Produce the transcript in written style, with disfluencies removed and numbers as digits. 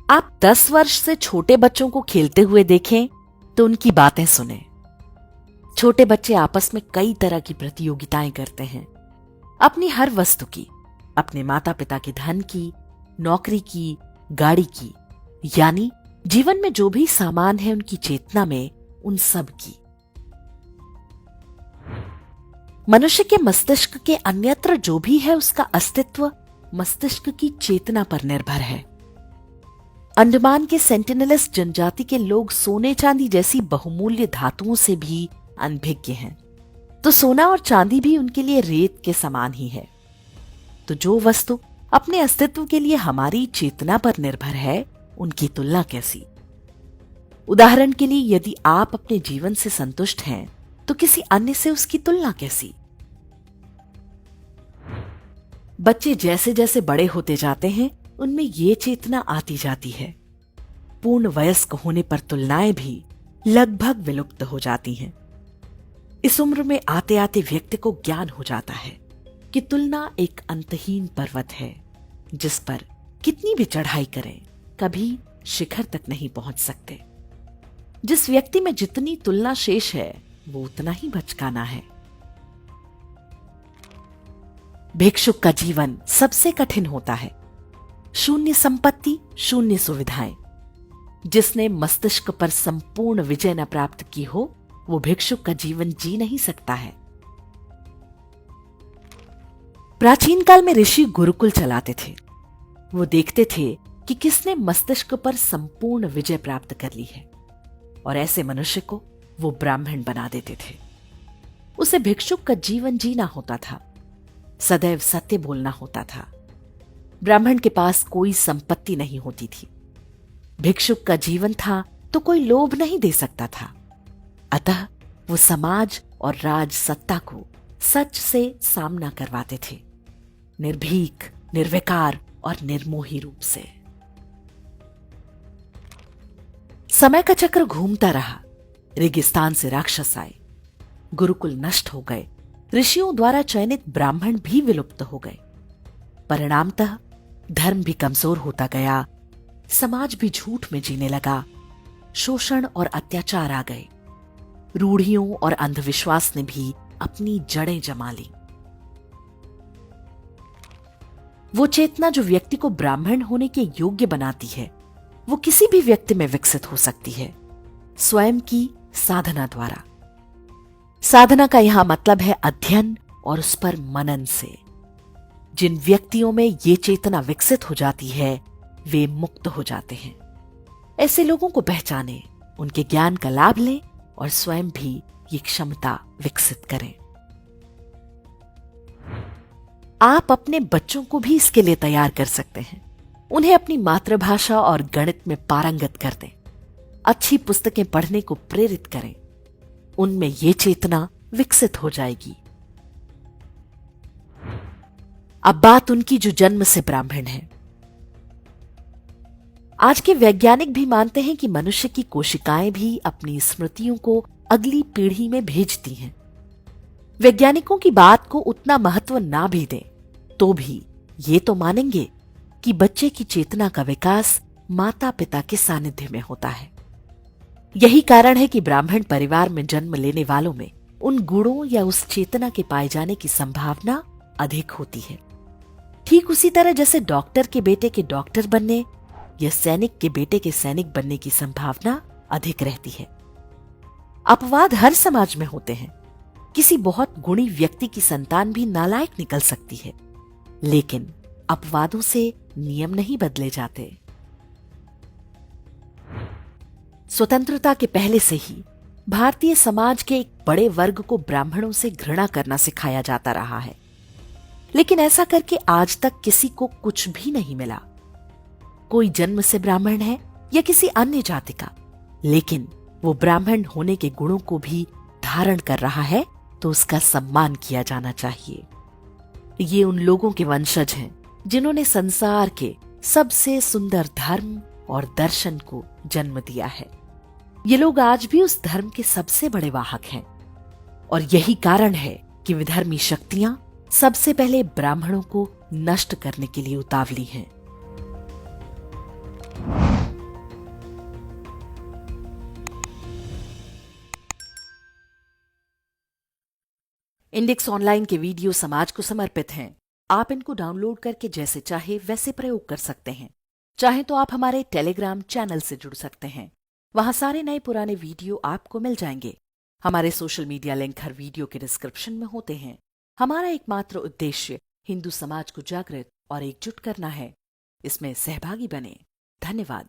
आप 10 वर्ष से छोटे बच्चों को खेलते हुए देखें तो उनकी बातें सुनें। छोटे बच्चे आपस में कई तरह की प्रतियोगिताएं करते हैं, अपनी हर वस्तु की, अपने माता पिता के धन की, नौकरी की, गाड़ी की, यानी जीवन में जो भी सामान है उनकी चेतना में, उन सब की। मनुष्य के मस्तिष्क के अन्यत्र जो भी है उसका अस्तित्व मस्तिष्क की चेतना पर निर्भर है। अंडमान के सेंटिनलिस्ट जनजाति के लोग सोने चांदी जैसी बहुमूल्य धातुओं से भी अनभिज्ञ हैं, तो सोना और चांदी भी उनके लिए रेत के समान ही है। तो जो वस्तु अपने अस्तित्व के लिए हमारी चेतना पर निर्भर है, उनकी तुलना कैसी। उदाहरण के लिए, यदि आप अपने जीवन से संतुष्ट हैं तो किसी अन्य से उसकी तुलना कैसी। बच्चे जैसे जैसे बड़े होते जाते हैं उनमें ये चेतना आती जाती है। पूर्ण वयस्क होने पर तुलनाएं भी लगभग विलुप्त हो जाती हैं। इस उम्र में आते आते व्यक्ति को ज्ञान हो जाता है कि तुलना एक अंतहीन पर्वत है, जिस पर कितनी भी चढ़ाई करें कभी शिखर तक नहीं पहुंच सकते। जिस व्यक्ति में जितनी तुलना शेष है वो उतना ही बचकाना है। भिक्षुक का जीवन सबसे कठिन होता है। शून्य संपत्ति, शून्य सुविधाएं। जिसने मस्तिष्क पर संपूर्ण विजय न प्राप्त की हो वो भिक्षुक का जीवन जी नहीं सकता है। प्राचीन काल में ऋषि गुरुकुल चलाते थे। वो देखते थे कि किसने मस्तिष्क पर संपूर्ण विजय प्राप्त कर ली है, और ऐसे मनुष्य को वो ब्राह्मण बना देते थे। उसे भिक्षुक का जीवन जीना होता था, सदैव सत्य बोलना होता था। ब्राह्मण के पास कोई संपत्ति नहीं होती थी। भिक्षुक का जीवन था तो कोई लोभ नहीं दे सकता था। अतः वो समाज और राज सत्ता को सच से सामना करवाते थे, निर्भीक, निर्विकार और निर्मोही रूप से। समय का चक्र घूमता रहा। रेगिस्तान से राक्षस आए, गुरुकुल नष्ट हो गए, ऋषियों द्वारा चयनित ब्राह्मण भी विलुप्त हो गए। परिणामतः धर्म भी कमजोर होता गया, समाज भी झूठ में जीने लगा, शोषण और अत्याचार आ गए। रूढ़ियों और अंधविश्वास ने भी अपनी जड़ें जमा ली। वो चेतना जो व्यक्ति को ब्राह्मण होने के योग्य बनाती है, वो किसी भी व्यक्ति में विकसित हो सकती है, स्वयं की साधना द्वारा। साधना का यहां मतलब है अध्ययन और उस पर मनन से। जिन व्यक्तियों में ये चेतना विकसित हो जाती है वे मुक्त हो जाते हैं। ऐसे लोगों को पहचानें, उनके ज्ञान का लाभ लें और स्वयं भी ये क्षमता विकसित करें। आप अपने बच्चों को भी इसके लिए तैयार कर सकते हैं। उन्हें अपनी मातृभाषा और गणित में पारंगत कर दें। अच्छी पुस्तकें पढ़ने को प्रेरित करें। उनमें ये चेतना विकसित हो जाएगी। अब बात उनकी जो जन्म से ब्राह्मण है। आज के वैज्ञानिक भी मानते हैं कि मनुष्य की कोशिकाएं भी अपनी स्मृतियों को अगली पीढ़ी में भेजती हैं। वैज्ञानिकों की बात को उतना महत्व ना भी दें तो भी ये तो मानेंगे कि बच्चे की चेतना का विकास माता पिता के सानिध्य में होता है। यही कारण है कि ब्राह्मण परिवार में जन्म लेने वालों में उन गुणों या उस चेतना के पाए जाने की संभावना अधिक होती है। ठीक उसी तरह जैसे डॉक्टर के बेटे के डॉक्टर बनने या सैनिक के बेटे के सैनिक बनने की संभावना अधिक रहती है। अपवाद हर समाज में होते हैं। किसी बहुत गुणी व्यक्ति की संतान भी नालायक निकल सकती है, लेकिन अपवादों से नियम नहीं बदले जाते। स्वतंत्रता के पहले से ही भारतीय समाज के एक बड़े वर्ग को ब्राह्मणों से घृणा करना सिखाया जाता रहा है, लेकिन ऐसा करके आज तक किसी को कुछ भी नहीं मिला। कोई जन्म से ब्राह्मण है या किसी अन्य जाति का, लेकिन वो ब्राह्मण होने के गुणों को भी धारण कर रहा है तो उसका सम्मान किया जाना चाहिए। ये उन लोगों के वंशज हैं जिन्होंने संसार के सबसे सुंदर धर्म और दर्शन को जन्म दिया है। ये लोग आज भी उस धर्म के सबसे बड़े वाहक हैं, और यही कारण है कि विधर्मी शक्तियां सबसे पहले ब्राह्मणों को नष्ट करने के लिए उतावली हैं। इंडेक्स ऑनलाइन के वीडियो समाज को समर्पित हैं। आप इनको डाउनलोड करके जैसे चाहे वैसे प्रयोग कर सकते हैं। चाहे तो आप हमारे टेलीग्राम चैनल से जुड़ सकते हैं। वहां सारे नए पुराने वीडियो आपको मिल जाएंगे। हमारे सोशल मीडिया लिंक हर वीडियो के डिस्क्रिप्शन में होते हैं। हमारा एकमात्र उद्देश्य हिंदू समाज को जागृत और एकजुट करना है। इसमें सहभागी बने। धन्यवाद।